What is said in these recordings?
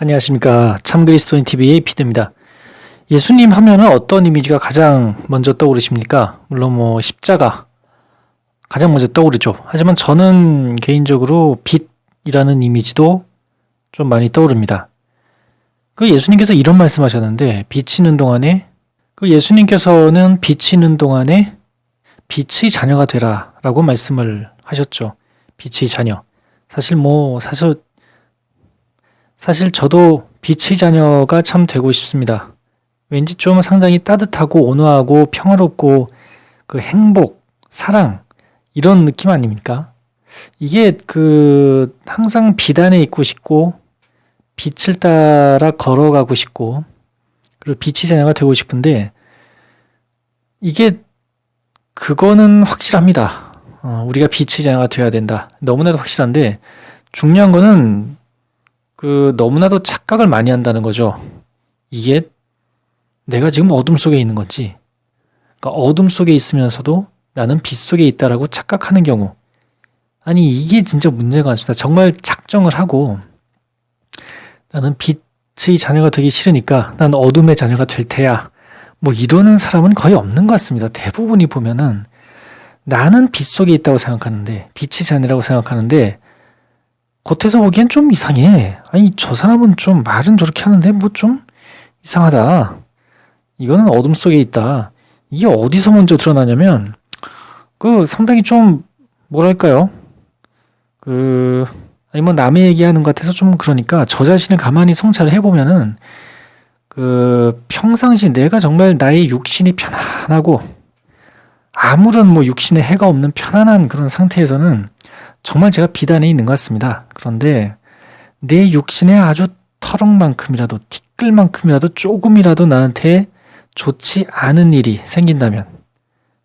안녕하십니까. 참그리스도인 TV의 피드입니다. 예수님 하면은 어떤 이미지가 가장 먼저 떠오르십니까? 물론 십자가 가장 먼저 떠오르죠. 하지만 저는 개인적으로 빛이라는 이미지도 좀 많이 떠오릅니다. 예수님께서 이런 말씀하셨는데 예수님께서는 빛이 있는 동안에 빛의 자녀가 되라 라고 말씀을 하셨죠. 빛의 자녀. 사실 저도 빛의 자녀가 참 되고 싶습니다. 왠지 좀 상당히 따뜻하고 온화하고 평화롭고 행복, 사랑 이런 느낌 아닙니까? 이게 항상 빛 안에 있고 싶고 빛을 따라 걸어가고 싶고 그리고 빛의 자녀가 되고 싶은데 그거는 확실합니다. 우리가 빛의 자녀가 되어야 된다. 너무나도 확실한데 중요한 거는 너무나도 착각을 많이 한다는 거죠. 이게 내가 지금 어둠 속에 있는 건지, 어둠 속에 있으면서도 나는 빛 속에 있다라고 착각하는 경우. 아니, 이게 진짜 문제가 많습니다. 정말 작정을 하고 나는 빛의 자녀가 되기 싫으니까 난 어둠의 자녀가 될 테야. 이러는 사람은 거의 없는 것 같습니다. 대부분이 보면은 나는 빛 속에 있다고 생각하는데, 빛의 자녀라고 생각하는데, 겉에서 보기엔 좀 이상해. 아니, 저 사람은 좀 말은 저렇게 하는데 좀 이상하다. 이거는 어둠 속에 있다. 이게 어디서 먼저 드러나냐면 상당히 좀 뭐랄까요? 남의 얘기하는 것 같아서 좀 그러니까 저 자신을 가만히 성찰을 해보면은 평상시 내가 정말 나의 육신이 편안하고 아무런 육신에 해가 없는 편안한 그런 상태에서는 정말 제가 빛 안에 있는 것 같습니다. 그런데 내 육신에 아주 터럭만큼이라도 티끌만큼이라도 조금이라도 나한테 좋지 않은 일이 생긴다면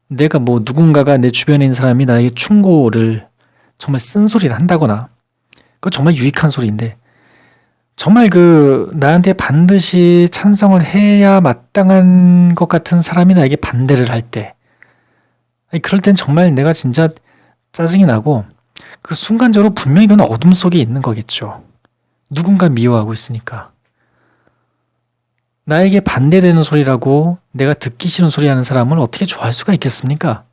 내가 누군가가 내 주변에 있는 사람이 나에게 충고를 정말 쓴소리를 한다거나 그거 정말 유익한 소리인데 정말 나한테 반드시 찬성을 해야 마땅한 것 같은 사람이 나에게 반대를 할 때 그럴 땐 정말 내가 진짜 짜증이 나고 순간적으로 분명히 그건 어둠 속에 있는 거겠죠. 누군가 미워하고 있으니까. 나에게 반대되는 소리라고 내가 듣기 싫은 소리 하는 사람을 어떻게 좋아할 수가 있겠습니까?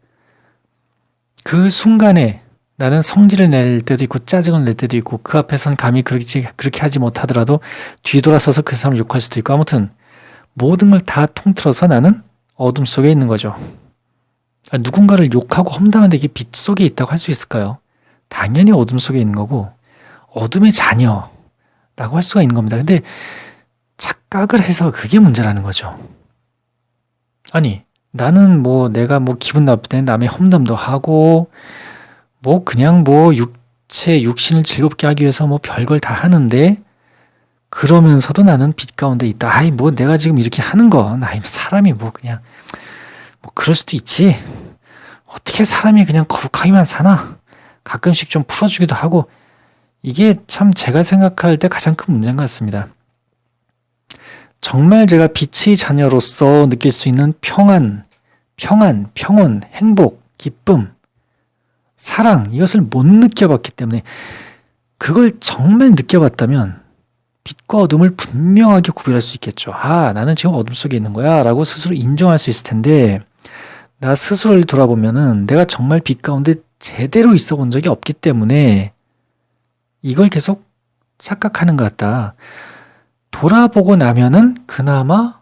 그 순간에 나는 성질을 낼 때도 있고 짜증을 낼 때도 있고 그 앞에선 감히 그렇게 하지 못하더라도 뒤돌아서서 그 사람을 욕할 수도 있고 아무튼 모든 걸 다 통틀어서 나는 어둠 속에 있는 거죠. 누군가를 욕하고 험담하는데 이게 빛 속에 있다고 할 수 있을까요? 당연히 어둠 속에 있는 거고 어둠의 자녀라고 할 수가 있는 겁니다. 근데 착각을 해서 그게 문제라는 거죠. 아니 나는 내가 기분 나쁠 때 남의 험담도 하고 그냥 육신을 즐겁게 하기 위해서 별걸 다 하는데 그러면서도 나는 빛 가운데 있다. 아이 내가 지금 이렇게 하는 건 사람이 그냥 그럴 수도 있지. 어떻게 사람이 그냥 거룩하게만 사나? 가끔씩 좀 풀어주기도 하고 이게 참 제가 생각할 때 가장 큰 문제인 것 같습니다. 정말 제가 빛의 자녀로서 느낄 수 있는 평온, 행복, 기쁨, 사랑 이것을 못 느껴봤기 때문에 그걸 정말 느껴봤다면 빛과 어둠을 분명하게 구별할 수 있겠죠. 나는 지금 어둠 속에 있는 거야 라고 스스로 인정할 수 있을 텐데 나 스스로를 돌아보면은 내가 정말 빛 가운데 제대로 있어 본 적이 없기 때문에 이걸 계속 착각하는 것 같다. 돌아보고 나면은 그나마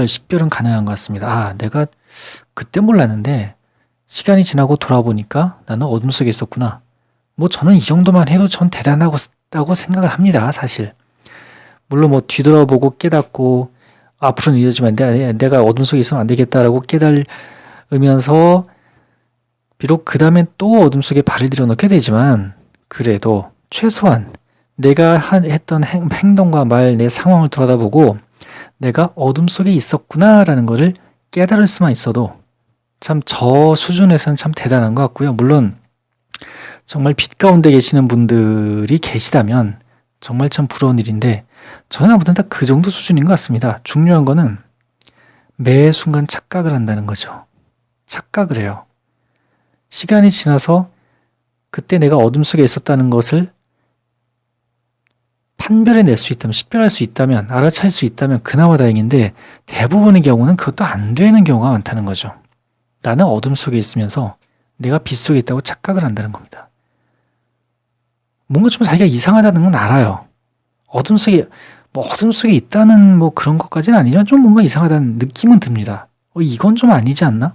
식별은 가능한 것 같습니다. 내가 그때 몰랐는데 시간이 지나고 돌아보니까 나는 어둠 속에 있었구나. 저는 이 정도만 해도 전 대단하다고 생각을 합니다. 사실. 물론 뒤돌아보고 깨닫고 앞으로는 이러지만 내가 어둠 속에 있으면 안 되겠다라고 깨달으면서 비록 그 다음엔 또 어둠 속에 발을 들여놓게 되지만 그래도 최소한 내가 했던 행동과 말, 내 상황을 돌아다보고 내가 어둠 속에 있었구나라는 것을 깨달을 수만 있어도 참 저 수준에서는 참 대단한 것 같고요. 물론 정말 빛 가운데 계시는 분들이 계시다면 정말 참 부러운 일인데 저는 아무튼 다 그 정도 수준인 것 같습니다. 중요한 거는 매 순간 착각을 한다는 거죠. 착각을 해요. 시간이 지나서 그때 내가 어둠 속에 있었다는 것을 판별해낼 수 있다면, 식별할 수 있다면, 알아챌 수 있다면 그나마 다행인데 대부분의 경우는 그것도 안 되는 경우가 많다는 거죠. 나는 어둠 속에 있으면서 내가 빛 속에 있다고 착각을 한다는 겁니다. 뭔가 좀 자기가 이상하다는 건 알아요. 어둠 속에 있다는 뭐 그런 것까지는 아니지만 좀 뭔가 이상하다는 느낌은 듭니다. 이건 좀 아니지 않나?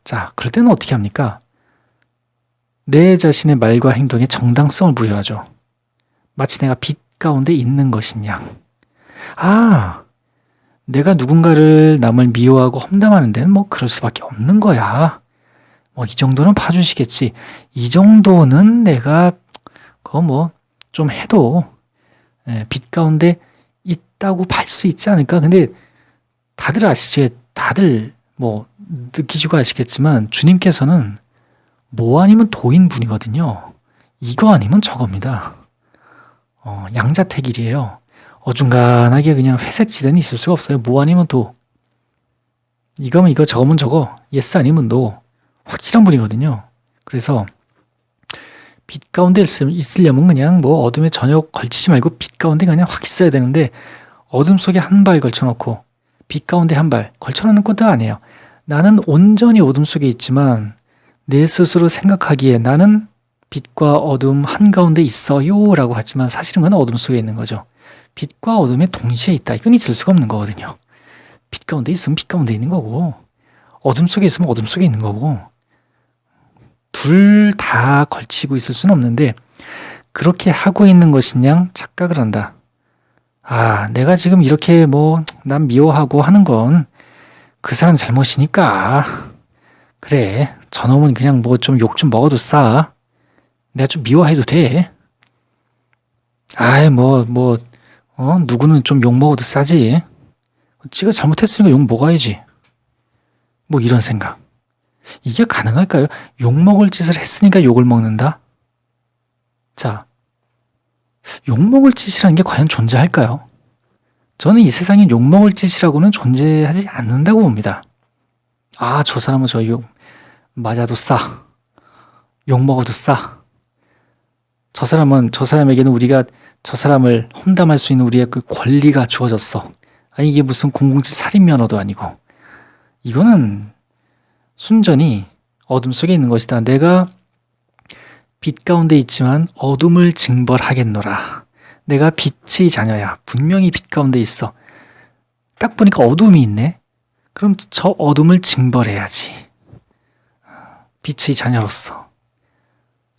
자, 그럴 때는 어떻게 합니까? 내 자신의 말과 행동에 정당성을 부여하죠. 마치 내가 빛 가운데 있는 것인 양. 내가 누군가를 남을 미워하고 험담하는 데는 뭐 그럴 수밖에 없는 거야. 뭐 이 정도는 봐주시겠지. 이 정도는 내가 그거 뭐 좀 해도 빛 가운데 있다고 볼 수 있지 않을까? 근데 다들 아시죠? 다들 뭐 느끼시고 아시겠지만 주님께서는 뭐 아니면 도인 분이거든요. 이거 아니면 저겁니다. 양자택일이에요. 어중간하게 그냥 회색 지대는 있을 수가 없어요. 뭐 아니면 도. 이거면 이거, 저거면 저거. 예스 아니면 노. 확실한 분이거든요. 그래서 빛 가운데 있으려면 그냥 뭐 어둠에 전혀 걸치지 말고 빛 가운데 그냥 확 있어야 되는데 어둠 속에 한 발 걸쳐놓고 빛 가운데 한 발 걸쳐놓는 것도 아니에요. 나는 온전히 어둠 속에 있지만 내 스스로 생각하기에 나는 빛과 어둠 한가운데 있어요 라고 하지만 사실은 그건 어둠 속에 있는 거죠. 빛과 어둠에 동시에 있다. 이건 있을 수가 없는 거거든요. 빛 가운데 있으면 빛 가운데 있는 거고 어둠 속에 있으면 어둠 속에 있는 거고 둘 다 걸치고 있을 수는 없는데 그렇게 하고 있는 것이냐 착각을 한다. 내가 지금 이렇게 뭐 난 미워하고 하는 건 그 사람 잘못이니까 그래 저놈은 그냥 뭐 좀 욕 좀 먹어도 싸. 내가 좀 미워해도 돼. 누구는 좀 욕 먹어도 싸지. 지가 잘못했으니까 욕 먹어야지. 뭐 이런 생각. 이게 가능할까요? 욕 먹을 짓을 했으니까 욕을 먹는다? 자, 욕 먹을 짓이라는 게 과연 존재할까요? 저는 이 세상에 욕 먹을 짓이라고는 존재하지 않는다고 봅니다. 저 사람은 저 욕 맞아도 싸. 욕 먹어도 싸. 저 사람에게는 우리가 저 사람을 험담할 수 있는 우리의 그 권리가 주어졌어. 아니 이게 무슨 007 살인 면허도 아니고. 이거는 순전히 어둠 속에 있는 것이다. 내가 빛 가운데 있지만 어둠을 징벌하겠노라. 내가 빛의 자녀야. 분명히 빛 가운데 있어. 딱 보니까 어둠이 있네. 그럼 저 어둠을 징벌해야지. 빛의 자녀로서.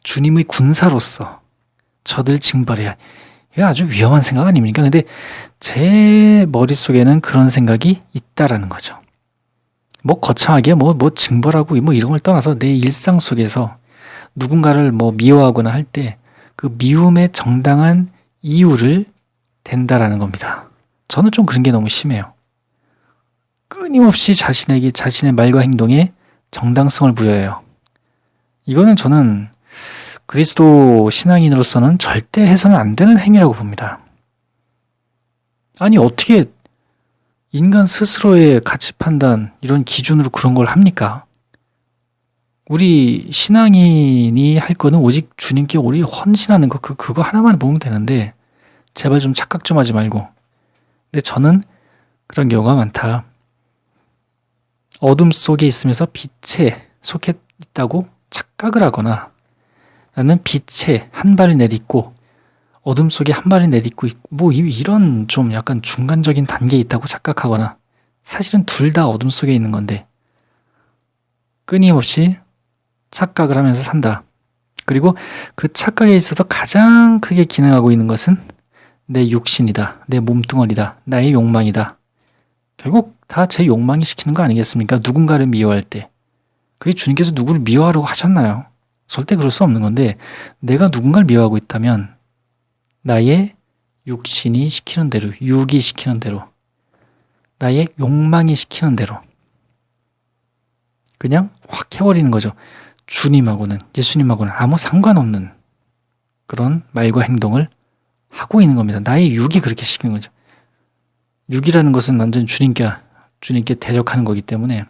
주님의 군사로서. 저들 징벌해야. 이게 아주 위험한 생각 아닙니까? 근데 제 머릿속에는 그런 생각이 있다라는 거죠. 뭐 거창하게 뭐 징벌하고 뭐 이런 걸 떠나서 내 일상 속에서 누군가를 뭐 미워하거나 할 때 그 미움의 정당한 이유를 댄다라는 겁니다. 저는 좀 그런 게 너무 심해요. 끊임없이 자신에게 자신의 말과 행동에 정당성을 부여해요. 이거는 저는 그리스도 신앙인으로서는 절대 해서는 안 되는 행위라고 봅니다. 아니 어떻게 인간 스스로의 가치 판단 이런 기준으로 그런 걸 합니까? 우리 신앙인이 할 거는 오직 주님께 우리 헌신하는 거 그거 하나만 보면 되는데 제발 좀 착각 좀 하지 말고. 근데 저는 그런 경우가 많다. 어둠 속에 있으면서 빛에 속해 있다고 착각을 하거나 나는 빛에 한 발을 내딛고 어둠 속에 한 발을 내딛고 있고 뭐 이런 좀 약간 중간적인 단계에 있다고 착각하거나 사실은 둘 다 어둠 속에 있는 건데 끊임없이 착각을 하면서 산다. 그리고 그 착각에 있어서 가장 크게 기능하고 있는 것은 내 육신이다. 내 몸뚱어리다. 나의 욕망이다. 결국 다 제 욕망이 시키는 거 아니겠습니까? 누군가를 미워할 때. 그게 주님께서 누구를 미워하라고 하셨나요? 절대 그럴 수 없는 건데 내가 누군가를 미워하고 있다면 나의 육신이 시키는 대로, 육이 시키는 대로, 나의 욕망이 시키는 대로 그냥 확 해버리는 거죠. 주님하고는, 예수님하고는 아무 상관없는 그런 말과 행동을 하고 있는 겁니다. 나의 육이 그렇게 시키는 거죠. 육이라는 것은 완전 주님께 대적하는 거기 때문에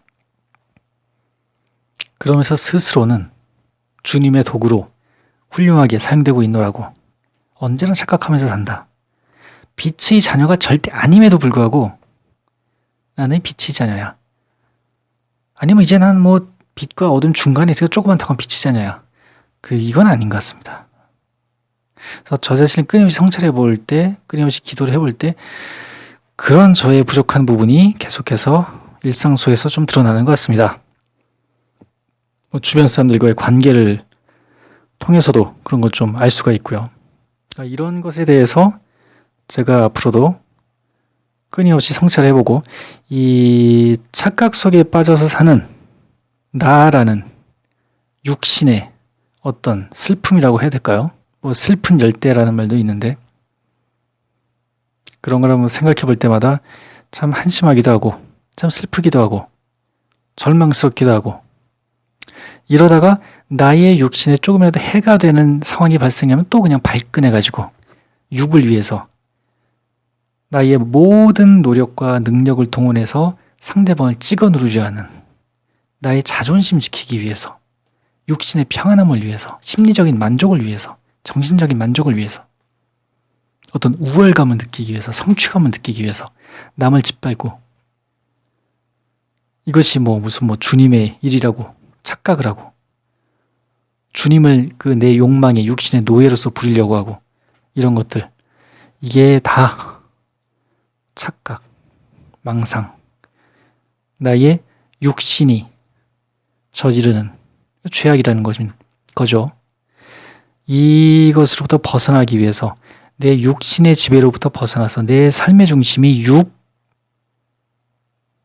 그러면서 스스로는 주님의 도구로 훌륭하게 사용되고 있노라고 언제나 착각하면서 산다. 빛의 자녀가 절대 아님에도 불구하고 나는 빛의 자녀야. 아니면 이제 난 뭐 빛과 어둠 중간에 있어 조그만 덕한 빛의 자녀야. 이건 아닌 것 같습니다. 그래서 저 자신을 끊임없이 성찰해 볼 때, 끊임없이 기도를 해볼 때 그런 저의 부족한 부분이 계속해서 일상 속에서 좀 드러나는 것 같습니다. 주변 사람들과의 관계를 통해서도 그런 걸 좀 알 수가 있고요. 이런 것에 대해서 제가 앞으로도 끊임없이 성찰해보고 이 착각 속에 빠져서 사는 나라는 육신의 어떤 슬픔이라고 해야 될까요? 뭐 슬픈 열대라는 말도 있는데 그런 걸 한번 생각해 볼 때마다 참 한심하기도 하고 참 슬프기도 하고 절망스럽기도 하고 이러다가 나의 육신에 조금이라도 해가 되는 상황이 발생하면 또 그냥 발끈해가지고 육을 위해서 나의 모든 노력과 능력을 동원해서 상대방을 찍어 누르려 하는 나의 자존심 지키기 위해서 육신의 평안함을 위해서 심리적인 만족을 위해서 정신적인 만족을 위해서 어떤 우월감을 느끼기 위해서 성취감을 느끼기 위해서 남을 짓밟고 이것이 무슨 주님의 일이라고 착각을 하고 주님을 내 욕망의 육신의 노예로서 부리려고 하고 이런 것들 이게 다 착각, 망상 나의 육신이 저지르는 죄악이라는 거죠. 이것으로부터 벗어나기 위해서 내 육신의 지배로부터 벗어나서 내 삶의 중심이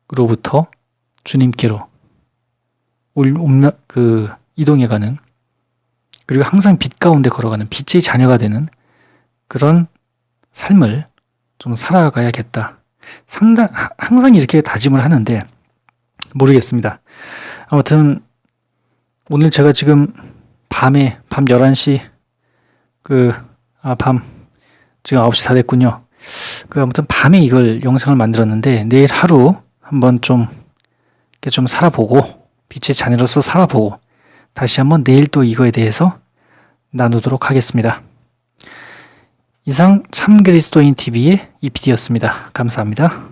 육으로부터 주님께로 이동해가는 그리고 항상 빛 가운데 걸어가는 빛의 자녀가 되는 그런 삶을 좀 살아가야겠다. 항상 이렇게 다짐을 하는데 모르겠습니다. 아무튼 오늘 제가 지금 밤 11시 지금 9시 다 됐군요. 아무튼 밤에 이걸 영상을 만들었는데 내일 하루 한번 좀 살아보고 빛의 자녀로서 살아보고 다시 한번 내일 또 이거에 대해서 나누도록 하겠습니다. 이상 참 그리스도인 TV의 이PD였습니다. 감사합니다.